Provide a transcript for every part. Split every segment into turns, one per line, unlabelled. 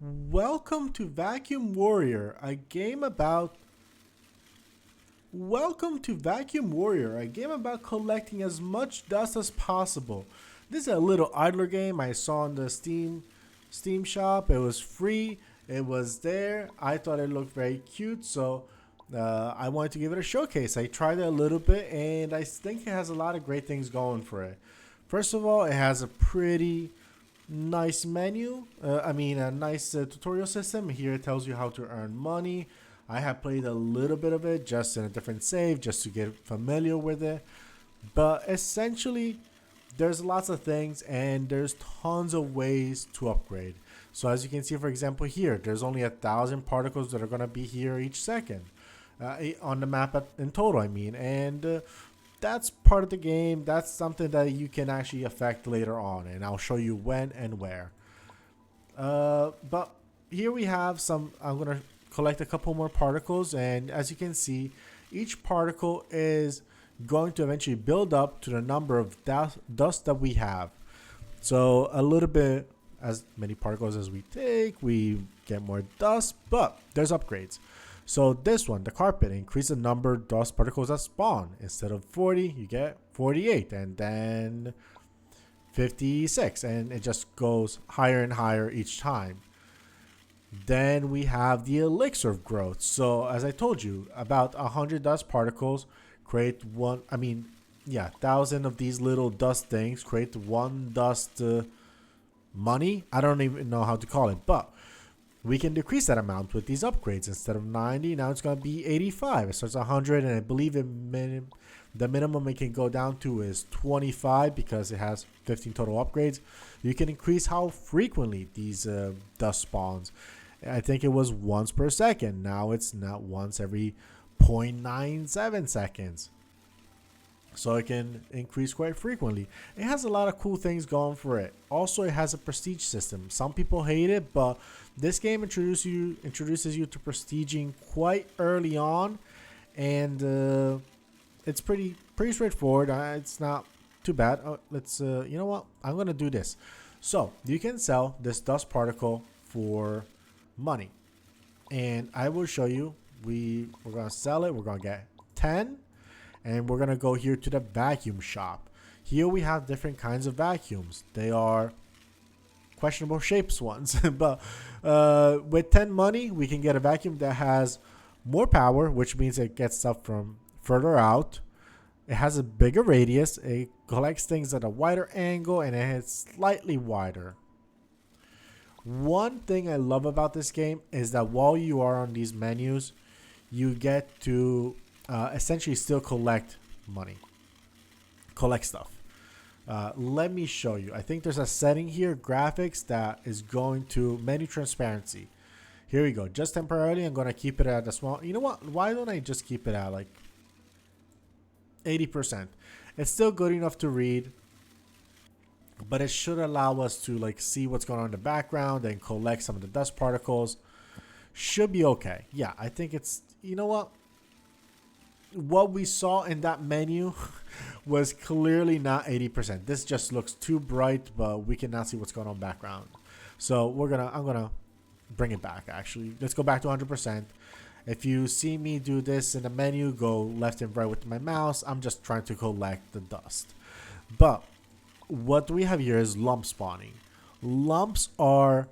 Welcome to Vacuum Warrior, a game about collecting as much dust as possible. This is a little idler game I saw in the Steam shop. It was free. It was there. I thought it looked very cute, so I wanted to give it a showcase. I tried it a little bit, and I think it has a lot of great things going for it. First of all, it has a pretty nice menu. A nice tutorial system. Here it tells you how to earn money. I have played a little bit of it just in a different save just to get familiar with it. But essentially, there's lots of things and there's tons of ways to upgrade. So as you can see, for example, here, there's only 1,000 particles that are going to be here each second on the map in total, and that's part of the game. That's something that you can actually affect later on, and I'll show you when and where. But here we have some. I'm gonna collect a couple more particles, and as you can see, each particle is going to eventually build up to the number of dust that we have. So a little bit, as many particles as we take, we get more dust, but there's upgrades. So this one, the carpet, increase the number of dust particles that spawn. Instead of 40, you get 48, and then 56, and it just goes higher and higher each time. Then we have the elixir of growth. So as I told you, about 100 dust particles create 1,000 of these little dust things create one dust money. I don't even know how to call it, but we can decrease that amount with these upgrades. Instead of 90, now it's going to be 85. It starts 100, and I believe the minimum it can go down to is 25 because it has 15 total upgrades. You can increase how frequently these dust spawns. I think it was once per second. Now it's not once every 0.97 seconds. So it can increase quite frequently. It has a lot of cool things going for it. Also, it has a prestige system. Some people hate it, but this game introduces you to prestiging quite early on, and it's pretty straightforward. It's not too bad. Let's you know what? I'm gonna do this. So you can sell this dust particle for money, and I will show you. We're gonna sell it. We're gonna get 10. And we're gonna go here to the vacuum shop. Here we have different kinds of vacuums. They are questionable shapes ones, but with 10 money, we can get a vacuum that has more power, which means it gets stuff from further out. It has a bigger radius. It collects things at a wider angle, and it is slightly wider. One thing I love about this game is that while you are on these menus, you get to essentially still collect money, collect stuff. Let me show you. I think there's a setting here, graphics, that is going to menu transparency. Here we go. Just temporarily, I'm going to keep it at a small. You know what? Why don't I just keep it at like 80%? It's still good enough to read, but it should allow us to like see what's going on in the background and collect some of the dust particles. Should be okay. Yeah, I think it's, you know what we saw in that menu was clearly not 80%. This just looks too bright, but we cannot see what's going on in the background. So I'm gonna bring it back. Actually, let's go back to 100%. If you see me do this in the menu, go left and right with my mouse. I'm just trying to collect the dust. But what we have here is lump spawning. Lumps are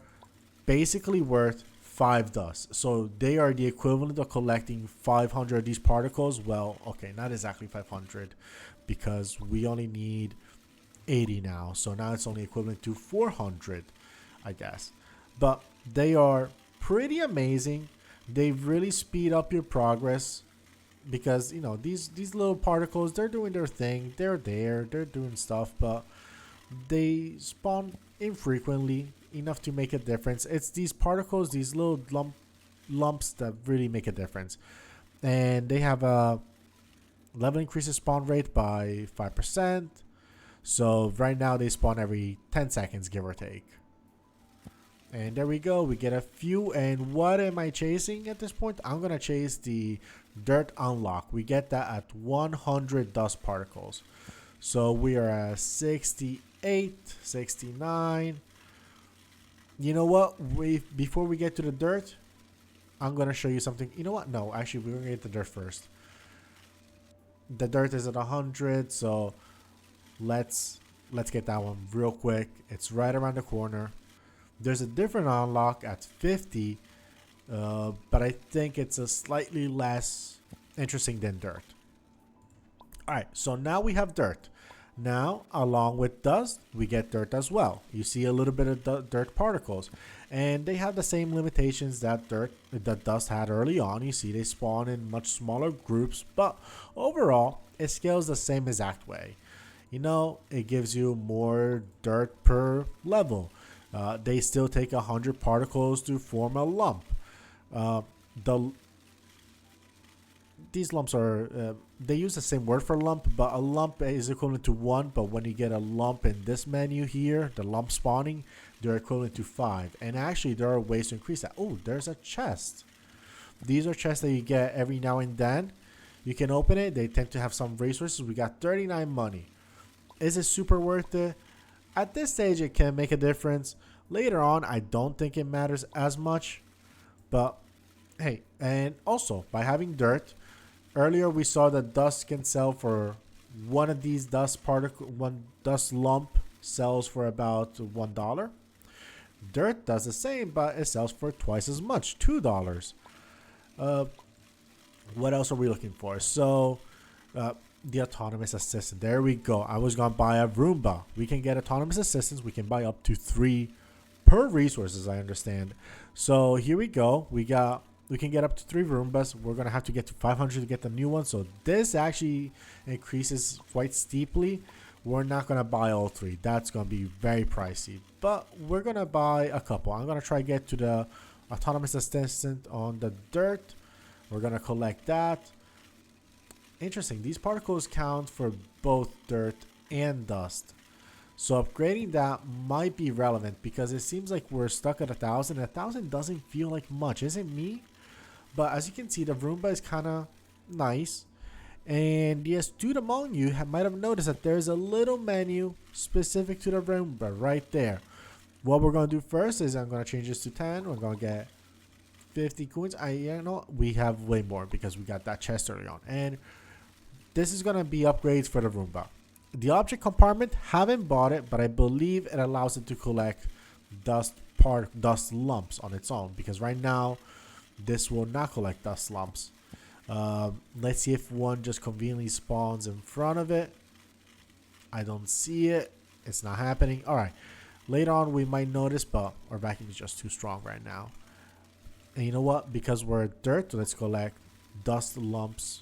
basically worth 5 dust. So they are the equivalent of collecting 500 of these particles. Well, okay, not exactly 500 because we only need 80 now. So now it's only equivalent to 400, I guess. But they are pretty amazing. They really speed up your progress because, you know, these little particles, they're doing their thing. They're doing stuff, but they spawn infrequently enough to make a difference. It's these particles, these little lumps that really make a difference. And they have a level increases spawn rate by 5%. So right now they spawn every 10 seconds, give or take. And there we go. We get a few. And what am I chasing at this point? I'm going to chase the dirt unlock. We get that at 100 dust particles. So we are at 68, 69. You know what? Before we get to the dirt, I'm gonna show you something. You know what? No, actually, we're gonna get the dirt first. The dirt is at 100, so let's get that one real quick. It's right around the corner. There's a different unlock at 50, but I think it's a slightly less interesting than dirt. All right, so now we have dirt. Now, along with dust, we get dirt as well. You see a little bit of dirt particles, and they have the same limitations that dust had early on. You see they spawn in much smaller groups, but overall, it scales the same exact way. You know, it gives you more dirt per level. They still take 100 particles to form a lump. Uh, the These lumps are they use the same word for lump, but a lump is equivalent to 1, but when you get a lump in this menu here, the lump spawning, they're equivalent to 5. And actually there are ways to increase that. Oh, there's a chest. These are chests that you get every now and then. You can open it. They tend to have some resources. We got 39 money. Is it super worth it? At this stage it can make a difference. Later on I don't think it matters as much, but hey. And also by having dirt, earlier we saw that dust can sell for one of these one dust lump sells for about $1. Dirt does the same, but it sells for twice as much, $2. What else are we looking for? So the autonomous assistant, there we go. I was gonna buy a Roomba. We can get autonomous assistants. We can buy up to 3 per resource, as I understand. So here we go. We can get up to 3 Roombas. We're going to have to get to 500 to get the new one. So this actually increases quite steeply. We're not going to buy all 3. That's going to be very pricey. But we're going to buy a couple. I'm going to try to get to the autonomous assistant on the dirt. We're going to collect that. Interesting. These particles count for both dirt and dust. So upgrading that might be relevant because it seems like we're stuck at 1,000. 1,000 doesn't feel like much. Is it me? But as you can see, the Roomba is kind of nice. And the astute among you might have noticed that there's a little menu specific to the Roomba right there. What we're going to do first is I'm going to change this to 10. We're going to get 50 coins. We have way more because we got that chest early on. And this is going to be upgrades for the Roomba. The object compartment, haven't bought it, but I believe it allows it to collect dust lumps on its own. Because right now, this will not collect dust lumps. Let's see if one just conveniently spawns in front of it. I don't see it. It's not happening. All right. Later on, we might notice, but our vacuum is just too strong right now. And you know what? Because we're dirt, let's collect dirt lumps.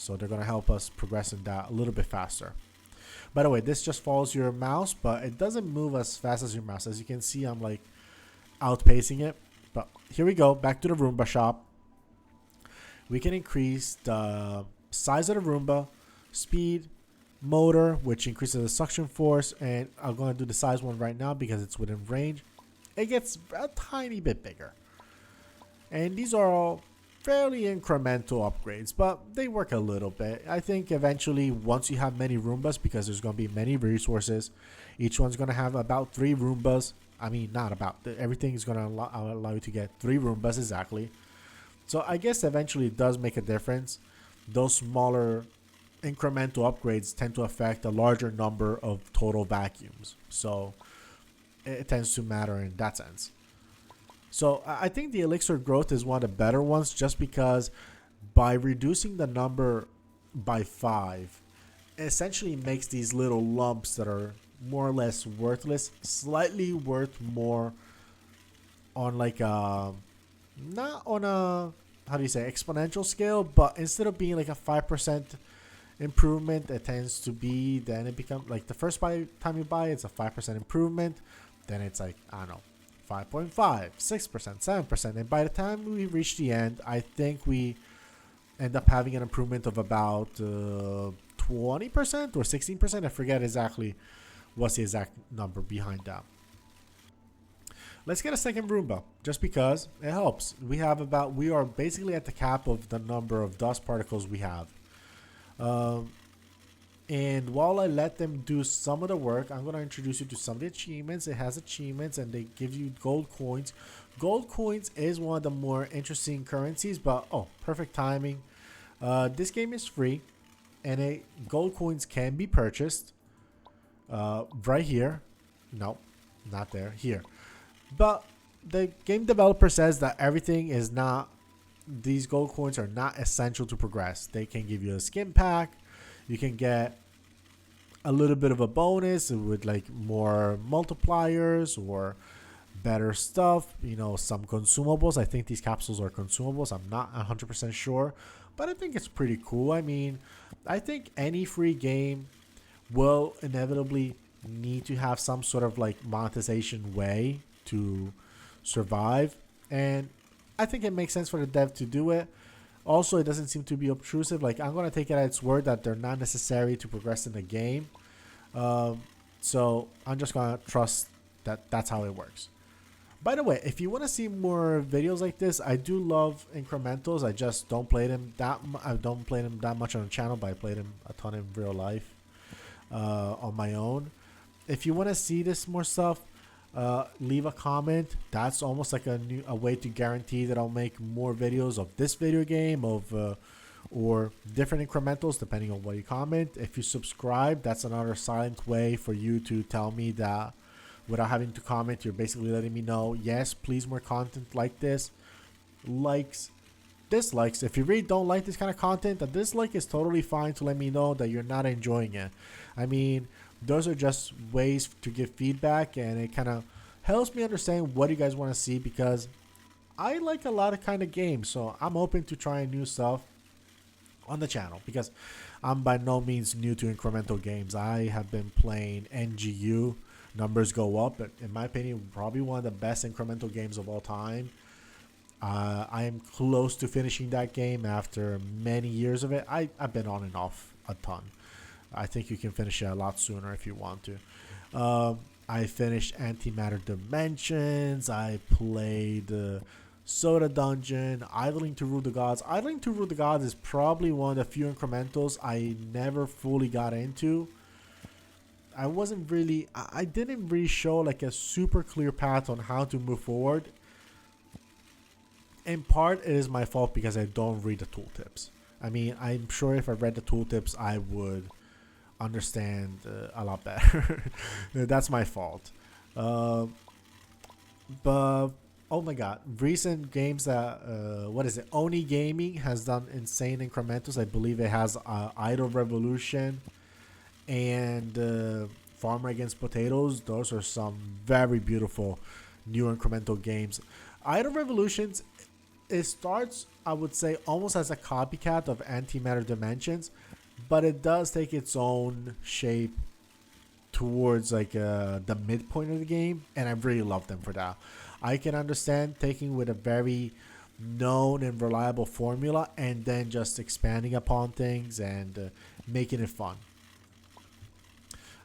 So they're going to help us progress in that a little bit faster. By the way, this just follows your mouse, but it doesn't move as fast as your mouse. As you can see, I'm like outpacing it. But here we go, back to the Roomba shop. We can increase the size of the Roomba, speed, motor, which increases the suction force, and I'm going to do the size one right now because it's within range. It gets a tiny bit bigger. And these are all fairly incremental upgrades, but they work a little bit. I think eventually, once you have many Roombas, because there's going to be many resources, each one's going to have about 3 Roombas. I mean, not about. Everything is going to allow you to get 3 Roombas exactly. So I guess eventually it does make a difference. Those smaller incremental upgrades tend to affect a larger number of total vacuums. So it tends to matter in that sense. So I think the elixir growth is one of the better ones just because by reducing the number by 5, it essentially makes these little lumps that are more or less worthless slightly worth more on like a, not on a, how do you say, exponential scale, but instead of being like a 5% improvement, it tends to be, then it becomes like the first time you buy it's a 5% improvement, then it's like, I don't know, 5.5, 6%, 7%, and by the time we reach the end, I think we end up having an improvement of about 20% or 16%. I forget exactly what's the exact number behind that. Let's get a second Roomba just because it helps. We are basically at the cap of the number of dust particles we have. And while I let them do some of the work, I'm going to introduce you to some of the achievements. It has achievements and they give you gold coins. Gold coins is one of the more interesting currencies, but oh, perfect timing. This game is free and gold coins can be purchased right here. Nope, not there, here. But the game developer says that everything is not, these gold coins are not essential to progress. They can give you a skin pack. You can get a little bit of a bonus with like more multipliers or better stuff, you know, some consumables. I think these capsules are consumables. I'm not 100% sure, but I think it's pretty cool. I mean, I think any free game will inevitably need to have some sort of like monetization way to survive, and I think it makes sense for the dev to do it. Also, it doesn't seem to be obtrusive. Like, I'm gonna take it at its word that they're not necessary to progress in the game. So I'm just gonna trust that that's how it works. By the way, if you want to see more videos like this, I do love incrementals. I just don't play them I don't play them that much on the channel, but I play them a ton in real life on my own. If you want to see this more stuff, leave a comment. That's almost like a way to guarantee that I'll make more videos of this video game or different incrementals depending on what you comment. If you subscribe, that's another silent way for you to tell me that without having to comment, you're basically letting me know, yes, please, more content like this. Likes, dislikes. If you really don't like this kind of content, a dislike is totally fine to let me know that you're not enjoying it. I mean, those are just ways to give feedback, and it kind of helps me understand what you guys want to see, because I like a lot of kind of games, so I'm open to trying new stuff on the channel, because I'm by no means new to incremental games. I have been playing NGU, Numbers Go Up, but in my opinion, probably one of the best incremental games of all time. I am close to finishing that game after many years of it. I've been on and off a ton. I think you can finish it a lot sooner if you want to. I finished Antimatter Dimensions. I played Soda Dungeon, Idling to Rule the Gods. Idling to Rule the Gods is probably one of the few incrementals I never fully got into. I didn't really show like a super clear path on how to move forward. In part, it is my fault because I don't read the tooltips. I mean, I'm sure if I read the tooltips, I would understand a lot better. That's my fault. But oh my god, recent games that what is it? Oni Gaming has done insane incrementals. I believe it has Idle Revolution and Farmer Against Potatoes. Those are some very beautiful new incremental games. Idle Revolutions, it starts, I would say, almost as a copycat of Antimatter Dimensions, but it does take its own shape towards like the midpoint of the game, and I really love them for that. I can understand taking with a very known and reliable formula and then just expanding upon things and making it fun.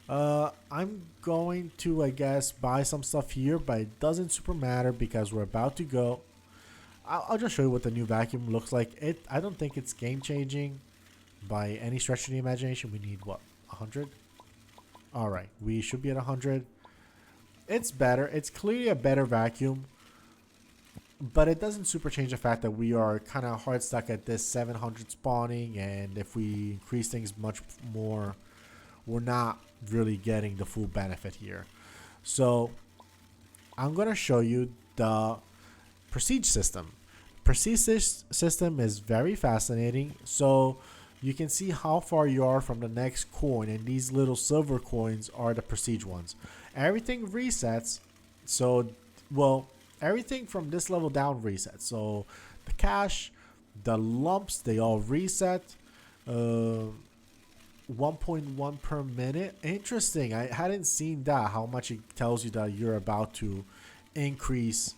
I'm going to, I guess, buy some stuff here, but it doesn't super matter because we're about to go. I'll just show you what the new vacuum looks like. I don't think it's game changing by any stretch of the imagination. We need what, 100? All right, we should be at 100. It's better. It's clearly a better vacuum, but it doesn't super change the fact that we are kind of hard stuck at this 700 spawning, and if we increase things much more, we're not really getting the full benefit here. So I'm going to show you the prestige system. Prestige system is very fascinating. So you can see how far you are from the next coin, and these little silver coins are the prestige ones. Everything resets. So, well, everything from this level down resets. So the cash, the lumps, they all reset. 1.1 per minute. Interesting. I hadn't seen that, how much it tells you that you're about to increase.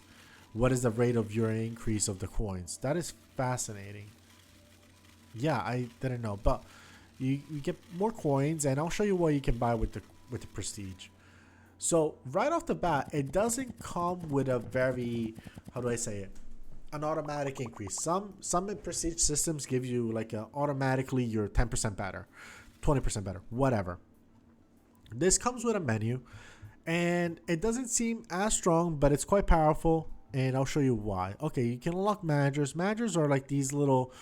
What is the rate of your increase of the coins? That is fascinating. Yeah, I didn't know, but you get more coins, and I'll show you what you can buy with the prestige. So right off the bat, it doesn't come with a very, how do I say it, an automatic increase. Some prestige systems give you like automatically you're 10% better, 20% better, whatever. This comes with a menu, and it doesn't seem as strong, but it's quite powerful, and I'll show you why. Okay, you can unlock managers. Managers are like these little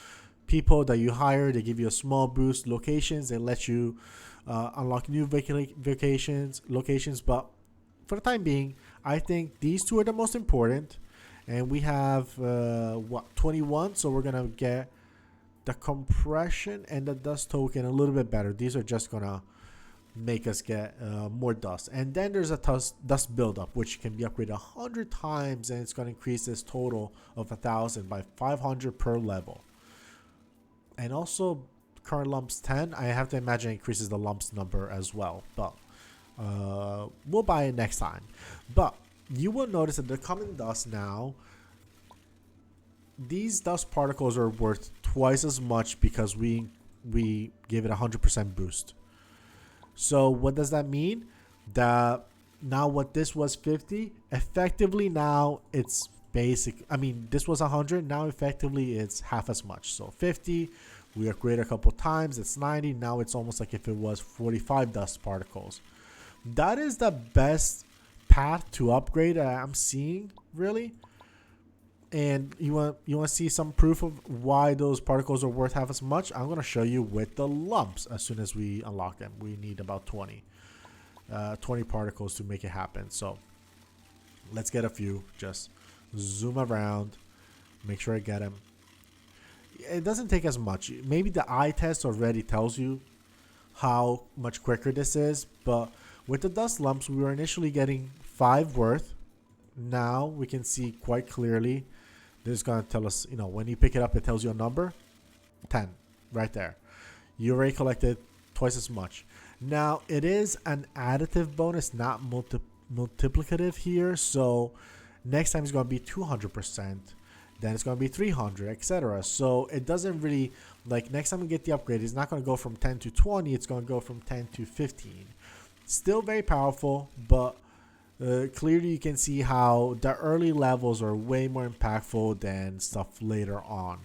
people that you hire. They give you a small boost. Locations, they let you unlock new locations, but for the time being, I think these two are the most important. And we have 21, so we're gonna get the compression and the dust token a little bit better. These are just gonna make us get more dust. And then there's a dust buildup, which can be upgraded 100 times, and it's gonna increase this total of 1,000 by 500 per level. And also current lumps 10, I have to imagine it increases the lumps number as well, but we'll buy it next time. But you will notice that the common dust now, these dust particles are worth twice as much because we gave it 100% boost. So what does that mean? That now what this was 50, effectively now it's basic. I mean, this was 100, now effectively it's half as much. So 50, we upgrade a couple times, it's 90, now it's almost like if it was 45 dust particles. That is the best path to upgrade that I'm seeing, really. And you want to see some proof of why those particles are worth half as much? I'm going to show you with the lumps as soon as we unlock them. We need about 20 particles to make it happen. So let's get a few. Just zoom around, make sure I get them. It doesn't take as much. Maybe the eye test already tells you how much quicker this is, but with the dust lumps, we were initially getting 5 worth. Now we can see quite clearly. This is going to tell us, when you pick it up, it tells you a number. 10, right there. You already collected twice as much. Now, it is an additive bonus, not multiplicative here. So, next time it's going to be 200%. Then it's going to be 300, etc. So, it doesn't really, next time we get the upgrade, it's not going to go from 10 to 20. It's going to go from 10 to 15. Still very powerful, but clearly you can see how the early levels are way more impactful than stuff later on.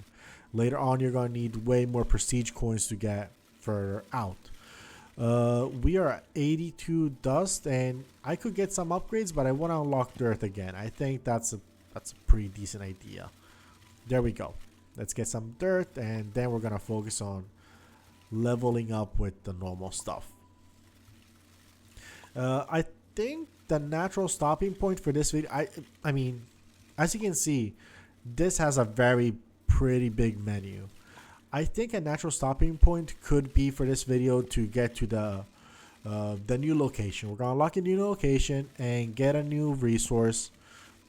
Later on, you're going to need way more prestige coins to get further out. We are at 82 dust, and I could get some upgrades, but I want to unlock dirt again. I think that's a pretty decent idea. There we go. Let's get some dirt, and then we're going to focus on leveling up with the normal stuff. I think the natural stopping point for this video, I mean, as you can see, this has a very pretty big menu. I think a natural stopping point could be for this video to get to the new location. We're gonna unlock a new location and get a new resource.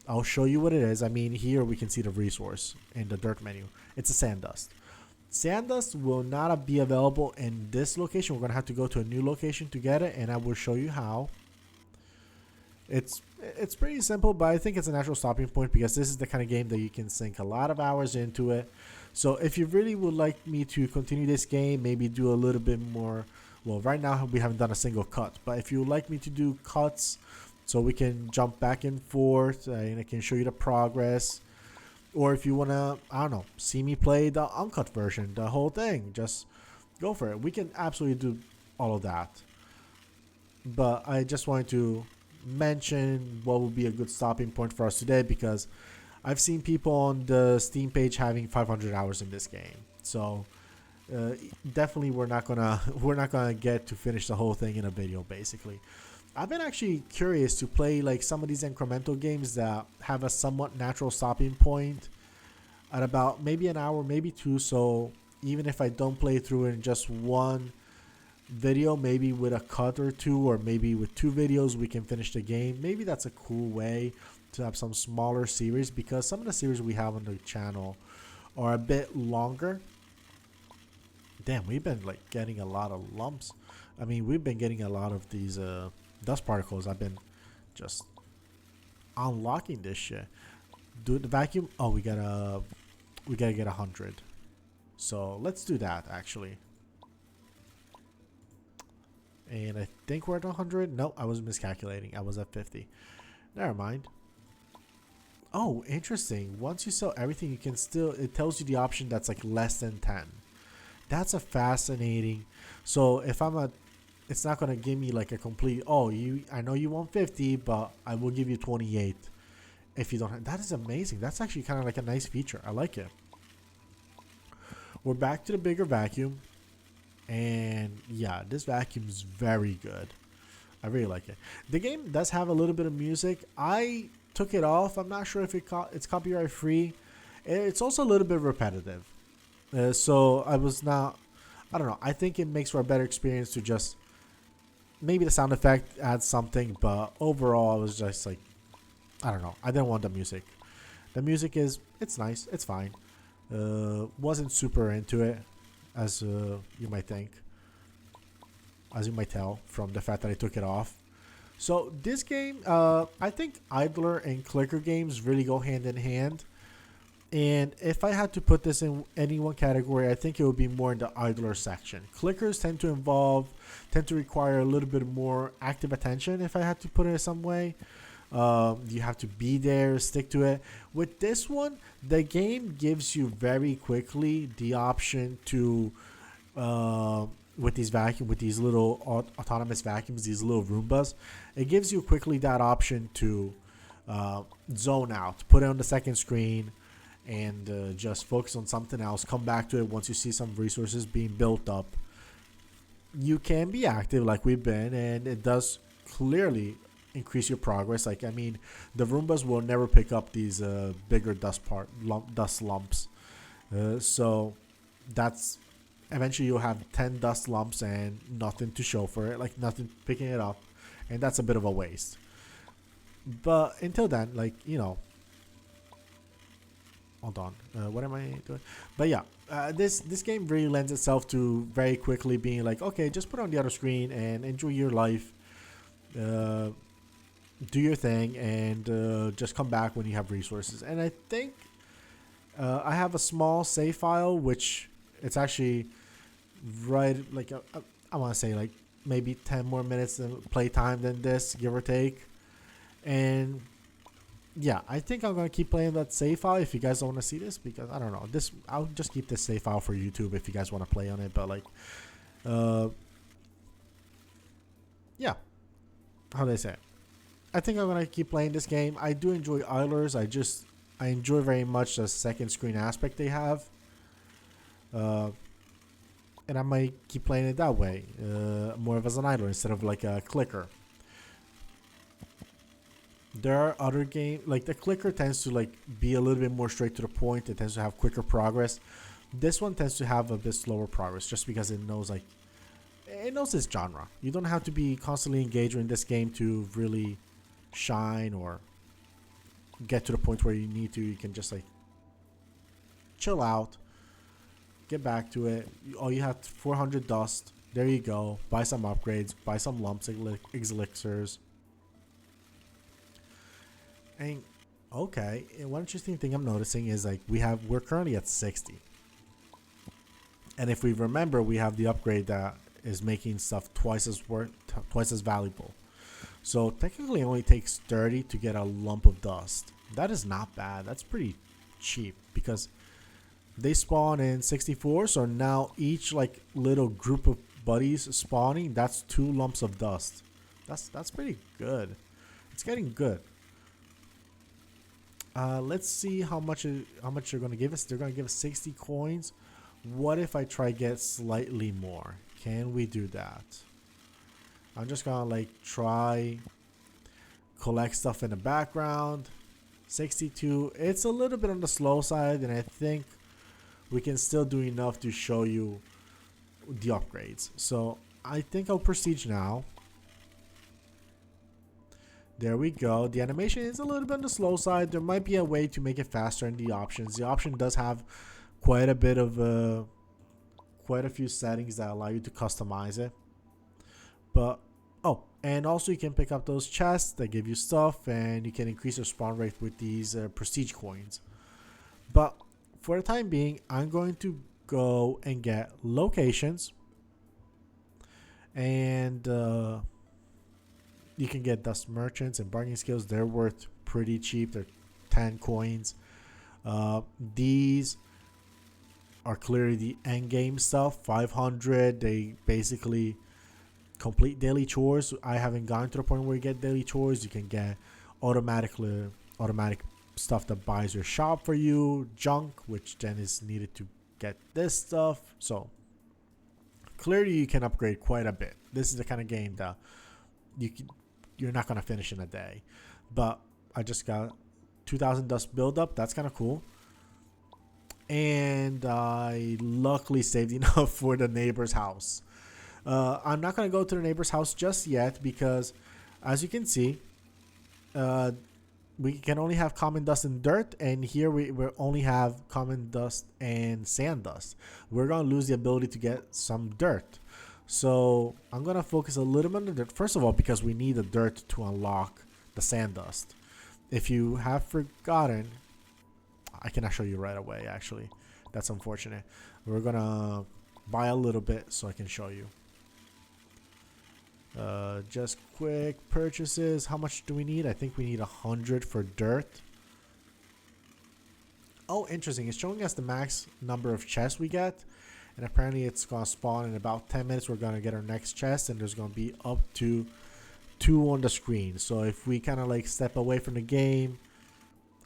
I'll show you what it is. I mean, here we can see the resource in the dirt menu. It's a sand dust. Sand dust will not be available in this location. We're gonna have to go to a new location to get it, and I will show you how. It's pretty simple, but I think it's a natural stopping point because this is the kind of game that you can sink a lot of hours into it. So if you really would like me to continue this game, maybe do a little bit more. Well, right now we haven't done a single cut, but if you would like me to do cuts so we can jump back and forth and I can show you the progress, or if you want to, I don't know, see me play the uncut version, the whole thing, just go for it. We can absolutely do all of that. But I just wanted to mention what would be a good stopping point for us today, because I've seen people on the Steam page having 500 hours in this game. So definitely we're not gonna get to finish the whole thing in a video. Basically, I've been actually curious to play like some of these incremental games that have a somewhat natural stopping point at about maybe an hour, maybe 2. So even if I don't play through in just one video, maybe with a cut or 2, or maybe with 2 videos we can finish the game. Maybe that's a cool way to have some smaller series, because some of the series we have on the channel are a bit longer. Damn, we've been getting a lot of lumps. I mean, we've been getting a lot of these dust particles. I've been just unlocking this shit. Do the vacuum. Oh, we gotta get 100. So let's do that actually. And I think we're at 100. No, I was miscalculating. I was at 50. Never mind. Oh, interesting. Once you sell everything, you can still, it tells you the option that's like less than 10. That's a fascinating. So if I'm a, it's not gonna give me like a complete. Oh, you. I know you want 50, but I will give you 28 if you don't. That is amazing. That's actually kind of like a nice feature. I like it. We're back to the bigger vacuum, and yeah, this vacuum is very good. I really like it. The game does have a little bit of music. I took it off. I'm not sure if it's copyright free. It's also a little bit repetitive. So I was not. I don't know. I think it makes for a better experience to just maybe the sound effect adds something, but overall I was just like, I don't know. I didn't want the music. The music it's nice. It's fine. Wasn't super into it, as you might think, as you might tell from the fact that I took it off. So this game, I think idler and clicker games really go hand in hand. And if I had to put this in any one category, I think it would be more in the idler section. Clickers tend to require a little bit more active attention. If I had to put it in some way, you have to be there, stick to it. With this one, the game gives you very quickly the option to, with these little autonomous vacuums, these little Roombas, it gives you quickly that option to zone out, put it on the second screen, and just focus on something else. Come back to it once you see some resources being built up. You can be active like we've been, and it does clearly increase your progress. Like, I mean, the Roombas will never pick up these bigger dust lumps. So that's eventually you'll have 10 dust lumps and nothing to show for it, like nothing picking it up, and that's a bit of a waste. But until then, like, hold on, what am I doing? But yeah, this game really lends itself to very quickly being like, okay, just put it on the other screen and enjoy your life, do your thing, and just come back when you have resources. And I think I have a small save file, which it's actually right like I want to say like maybe 10 more minutes of playtime than this, give or take. And yeah, I think I'm gonna keep playing that save file if you guys don't want to see this, because I don't know, this I'll just keep this save file for YouTube if you guys want to play on it. But like, yeah, how do I say it? I think I'm gonna keep playing this game. I do enjoy idlers. I enjoy very much the second screen aspect they have, and I might keep playing it that way, more of as an idler instead of like a clicker. There are other games like the clicker tends to like be a little bit more straight to the point. It tends to have quicker progress. This one tends to have a bit slower progress just because it knows its genre. You don't have to be constantly engaged in this game to really shine or get to the point where you need to. You can just like chill out, get back to it. All you have 400 dust. There you go. Buy some upgrades. Buy some lumps, elixirs. And okay, and one interesting thing I'm noticing is like we're currently at 60, and if we remember, we have the upgrade that is making stuff twice as valuable. So technically, it only takes 30 to get a lump of dust. That is not bad. That's pretty cheap because they spawn in 64. So now each like little group of buddies spawning, that's 2 lumps of dust. That's pretty good. It's getting good. Let's see how much they're gonna give us. They're gonna give us 60 coins. What if I try get slightly more? Can we do that? I'm just gonna like try collect stuff in the background. 62. It's a little bit on the slow side, and I think we can still do enough to show you the upgrades. So I think I'll proceed now. There we go. The animation is a little bit on the slow side. There might be a way to make it faster in the options. The option does have quite a bit of quite a few settings that allow you to customize it. But oh, and also you can pick up those chests that give you stuff, and you can increase your spawn rate with these prestige coins. But for the time being, I'm going to go and get locations, and you can get dust merchants and bargaining skills. They're worth pretty cheap. They're 10 coins. These are clearly the end game stuff. 500, they basically complete daily chores. I haven't gotten to the point where you get daily chores. You can get automatic stuff that buys your shop for you, junk, which then is needed to get this stuff. So clearly you can upgrade quite a bit. This is the kind of game that you're not gonna finish in a day. But I just got 2,000 dust buildup. That's kind of cool. And I luckily saved enough for the neighbor's house. I'm not gonna go to the neighbor's house just yet because, as you can see, we can only have common dust and dirt, and here we only have common dust and sand dust. We're gonna lose the ability to get some dirt. So I'm gonna focus a little bit on the dirt. First of all, because we need the dirt to unlock the sand dust. If you have forgotten, I cannot show you right away, actually. That's unfortunate. We're gonna buy a little bit so I can show you. Just quick purchases. How much do we need? I think we need 100 for dirt. Oh, interesting. It's showing us the max number of chests we get. And apparently it's gonna spawn in about 10 minutes. We're gonna get our next chest, and there's gonna be up to 2 on the screen. So if we kind of like step away from the game,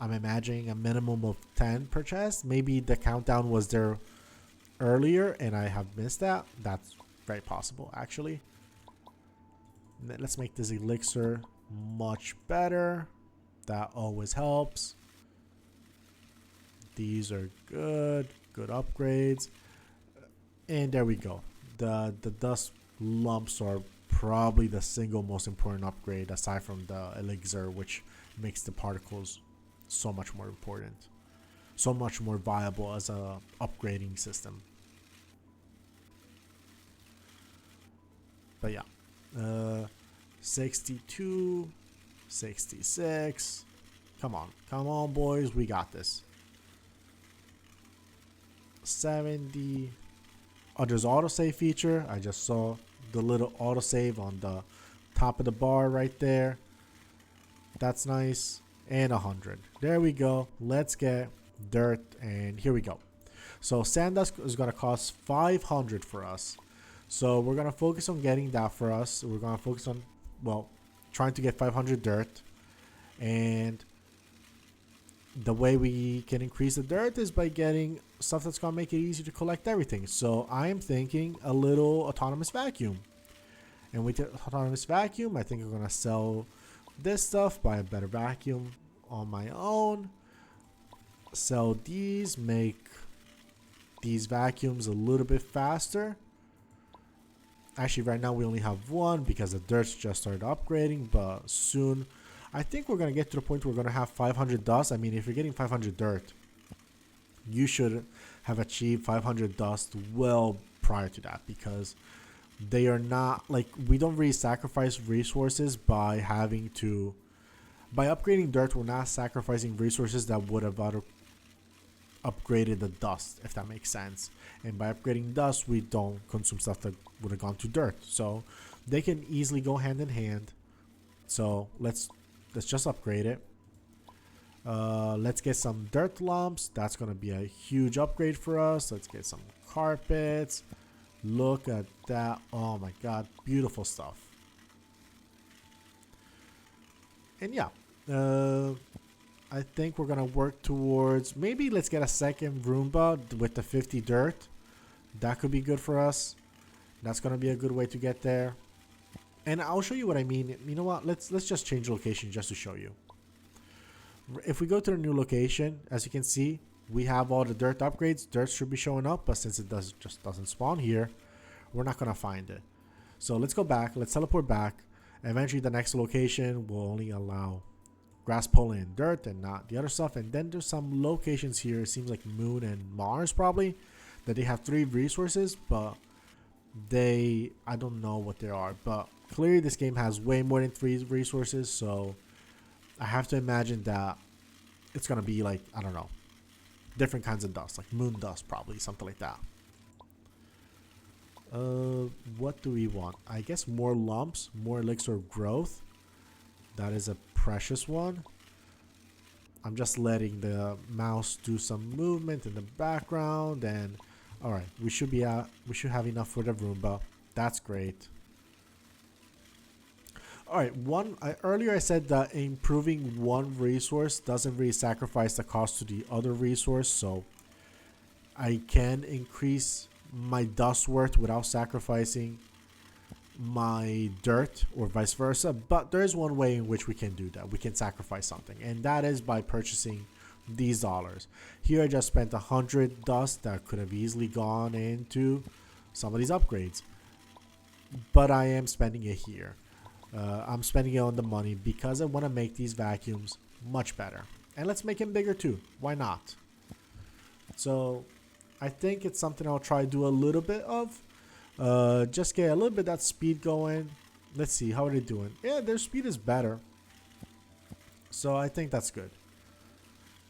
I'm imagining a minimum of 10 per chest. Maybe the countdown was there earlier and I have missed that. That's very possible, actually. Let's make this elixir much better. That always helps. These are good upgrades. And there we go. The dust lumps are probably the single most important upgrade aside from the elixir, which makes the particles so much more important, so much more viable as a upgrading system. But yeah, 62, 66. Come on, boys, we got this. 70. Oh, there's autosave feature. I just saw the little autosave on the top of the bar right there. That's nice. And 100. There we go. Let's get dirt, and here we go. So sand dust is gonna cost 500 for us. So we're gonna focus on getting that for us. We're gonna focus on, well, trying to get 500 dirt. And the way we can increase the dirt is by getting stuff that's gonna make it easy to collect everything. So I'm thinking a little autonomous vacuum. And with the autonomous vacuum, I think we're gonna sell this stuff, buy a better vacuum on my own, sell these, make these vacuums a little bit faster. Actually, right now we only have one because the dirt's just started upgrading, but soon I think we're gonna get to the point where we're gonna have 500 dust. I mean, if you're getting 500 dirt, you should have achieved 500 dust well prior to that, because they are not like, we don't really sacrifice resources by upgrading dirt. We're not sacrificing resources that would have upgraded the dust, if that makes sense. And by upgrading dust, we don't consume stuff that would have gone to dirt, so they can easily go hand in hand. So let's just upgrade it. Let's get some dirt lumps. That's gonna be a huge upgrade for us. Let's get some carpets. Look at that. Oh my god, beautiful stuff. And yeah, I think we're gonna work towards, maybe let's get a second Roomba with the 50 dirt. That could be good for us. That's gonna be a good way to get there. And I'll show you what I mean. You know what, let's just change location just to show you. If we go to the new location, as you can see, we have all the dirt upgrades. Dirt should be showing up, but since it just doesn't spawn here, we're not gonna find it. So let's go back, let's teleport back. Eventually the next location will only allow grass pollen and dirt and not the other stuff. And then there's some locations here, it seems like Moon and Mars probably, that they have 3 resources, but I don't know what they are. But clearly this game has way more than 3 resources, so I have to imagine that it's gonna be like, I don't know, different kinds of dust, like moon dust probably, something like that. What do we want? I guess more lumps, more elixir of growth. That is a precious one. I'm just letting the mouse do some movement in the background, and all right, we should be out. We should have enough for the Roomba. That's great. All right, earlier I said that improving one resource doesn't really sacrifice the cost to the other resource, so I can increase my dust worth without sacrificing my dirt or vice versa. But there's one way in which we can do that. We can sacrifice something, and that is by purchasing these dollars. Here I just spent 100 dust that could have easily gone into some of these upgrades, but I am spending it here. I'm spending it on the money because I want to make these vacuums much better, and let's make them bigger too. Why not? So I think it's something I'll try to do a little bit of. Just get a little bit of that speed going. Let's see, how are they doing? Yeah, their speed is better. So I think that's good.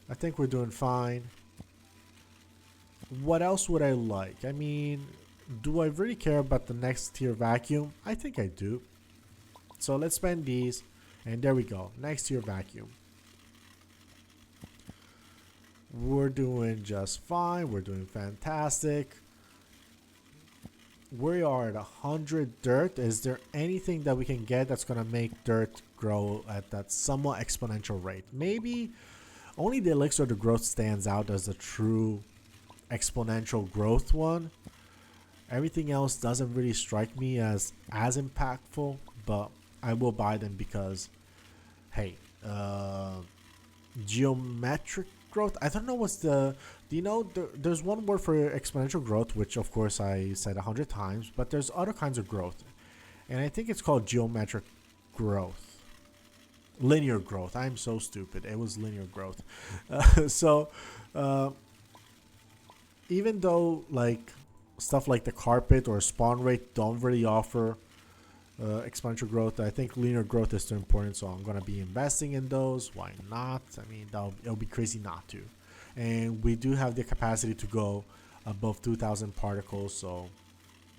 I think we're doing fine. What else would I like? I mean, do I really care about the next tier vacuum? I think I do. So let's spend these. And there we go. Next tier vacuum. We're doing just fine. We're doing fantastic. We are at 100 dirt. Is there anything that we can get that's going to make dirt grow at that somewhat exponential rate? Maybe only the elixir of the growth stands out as a true exponential growth one. Everything else doesn't really strike me as impactful, but I will buy them because, hey, geometric growth. I don't know what's the. Do you know there's one word for exponential growth, which of course I said 100 times, but there's other kinds of growth, and I think it's called geometric growth. Linear growth. I'm so stupid. It was linear growth. Even though like stuff like the carpet or spawn rate don't really offer exponential growth, I think linear growth is too important, so I'm going to be investing in those. Why not? I mean, it'll be crazy not to. And we do have the capacity to go above 2,000 particles, so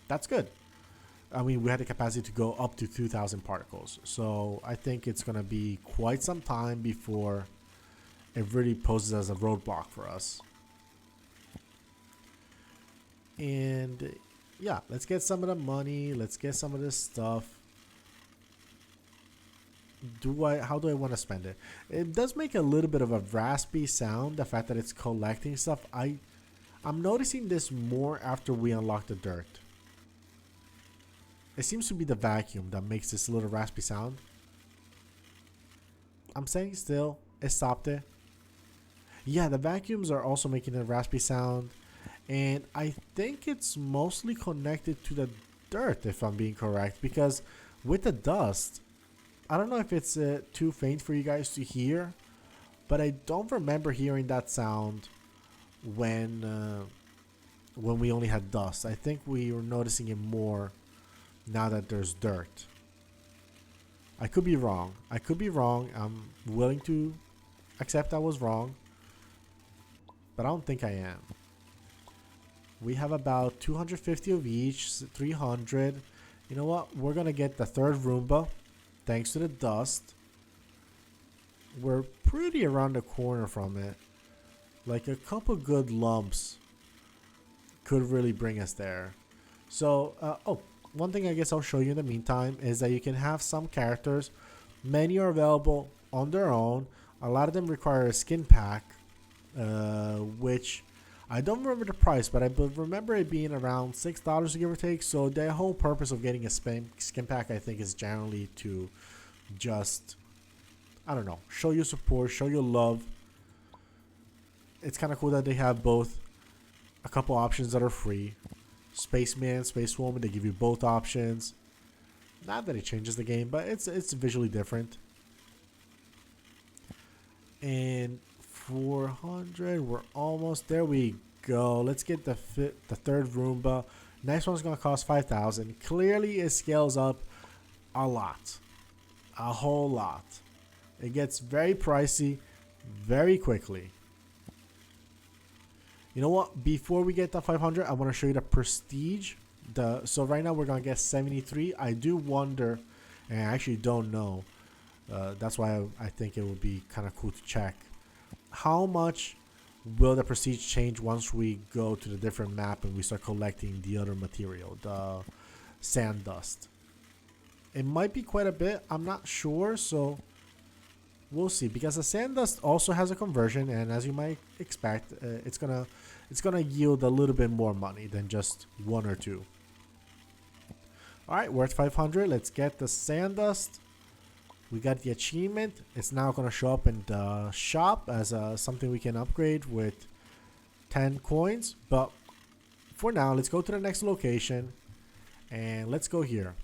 that's good. I mean, we had the capacity to go up to 2,000 particles, so I think it's going to be quite some time before it really poses as a roadblock for us. And yeah, let's get some of the money. Let's get some of this stuff. How do I want to spend it? It does make a little bit of a raspy sound, the fact that it's collecting stuff. I'm noticing this more after we unlock the dirt. It seems to be the vacuum that makes this little raspy sound. I'm saying still, it stopped it. Yeah, the vacuums are also making a raspy sound. And I think it's mostly connected to the dirt, if I'm being correct, because with the dust, I don't know if it's too faint for you guys to hear, but I don't remember hearing that sound when we only had dust. I think we were noticing it more now that there's dirt. I could be wrong. I'm willing to accept I was wrong, but I don't think I am. We have about 250 of each, 300. You know what? We're going to get the third Roomba, thanks to the dust. We're pretty around the corner from it. Like a couple good lumps could really bring us there. So, one thing I guess I'll show you in the meantime is that you can have some characters. Many are available on their own. A lot of them require a skin pack, which I don't remember the price, but I remember it being around $6 give or take. So the whole purpose of getting a skin pack, I think, is generally to just, I don't know, show your support, show your love. It's kind of cool that they have both a couple options that are free. Spaceman, Spacewoman, they give you both options. Not that it changes the game, but it's visually different. And 400, we're almost there. We go. Let's get the third Roomba. Next one's gonna cost 5,000. Clearly it scales up a lot, a whole lot. It gets very pricey very quickly. You know what, before we get to 500, I want to show you the prestige. So right now we're gonna get 73. I do wonder, and I actually don't know, that's why I think it would be kind of cool to check. how much will the prestige change once we go to the different map and we start collecting the other material, the sand dust? It might be quite a bit. I'm not sure, so we'll see. Because the sand dust also has a conversion, and as you might expect, it's gonna yield a little bit more money than just 1 or 2. All right, we're at 500. Let's get the sand dust. We got the achievement. It's now gonna show up in the shop as something we can upgrade with 10 coins. But for now, let's go to the next location, and let's go here.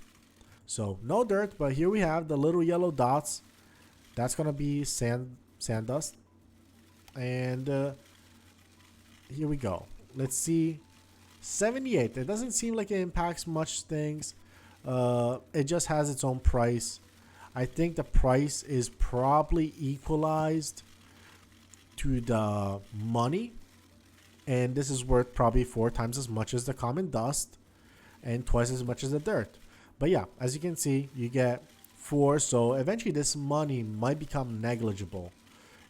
So no dirt, but here we have the little yellow dots. That's gonna be sand dust. And here we go. Let's see. 78. It doesn't seem like it impacts much things. It just has its own price. I think the price is probably equalized to the money. And this is worth probably 4 times as much as the common dust and twice as much as the dirt. But yeah, as you can see, you get 4. So eventually this money might become negligible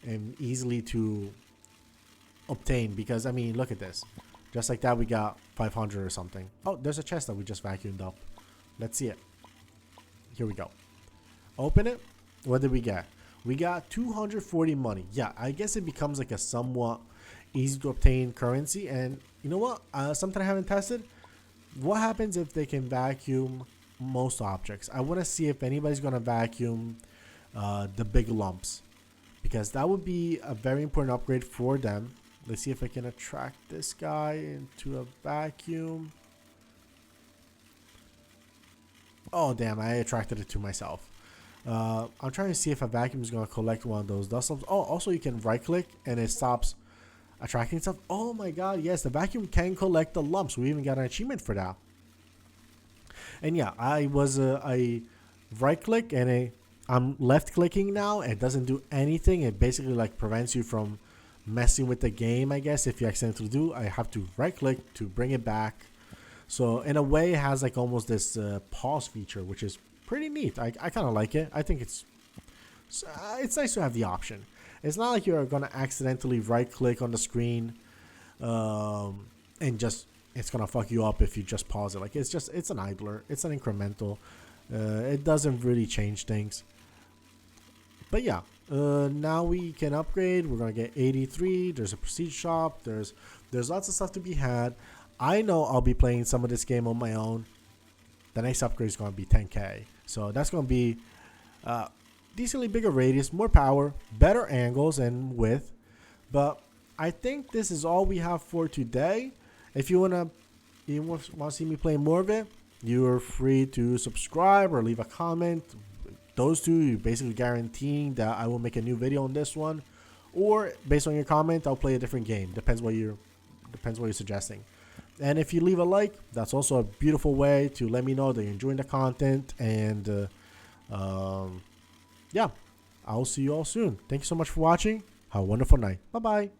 and easily to obtain. Because, I mean, look at this. Just like that, we got 500 or something. Oh, there's a chest that we just vacuumed up. Let's see it. Here we go. Open it. What did we get? We got 240 money. Yeah, I guess it becomes like a somewhat easy to obtain currency. And you know what? Something I haven't tested. What happens if they can vacuum most objects? I want to see if anybody's going to vacuum the big lumps. Because that would be a very important upgrade for them. Let's see if I can attract this guy into a vacuum. Oh, damn. I attracted it to myself. I'm trying to see if a vacuum is going to collect one of those dust lumps. Oh, also you can right click and it stops attracting stuff. Oh my god, yes, the vacuum can collect the lumps. We even got an achievement for that. And yeah, I was I right click and I'm left clicking now. It doesn't do anything. It basically like prevents you from messing with the game, I guess. If you accidentally do, I have to right click to bring it back. So in a way, it has like almost this pause feature, which is pretty neat. I kind of like it. I think it's nice to have the option. It's not like you're gonna accidentally right click on the screen and just it's gonna fuck you up if you just pause it. Like it's an idler. It's an incremental. It doesn't really change things. But yeah, now we can upgrade. We're gonna get 83. There's a prestige shop. There's lots of stuff to be had. I know I'll be playing some of this game on my own. The next upgrade is gonna be 10K. So that's gonna be decently bigger radius, more power, better angles and width. But I think this is all we have for today. If you want to see me play more of it, you're free to subscribe or leave a comment. Those two, you're basically guaranteeing that I will make a new video on this one, or based on your comment, I'll play a different game. Depends what you're suggesting. And if you leave a like, that's also a beautiful way to let me know that you're enjoying the content. And yeah, I'll see you all soon. Thank you so much for watching. Have a wonderful night. Bye bye.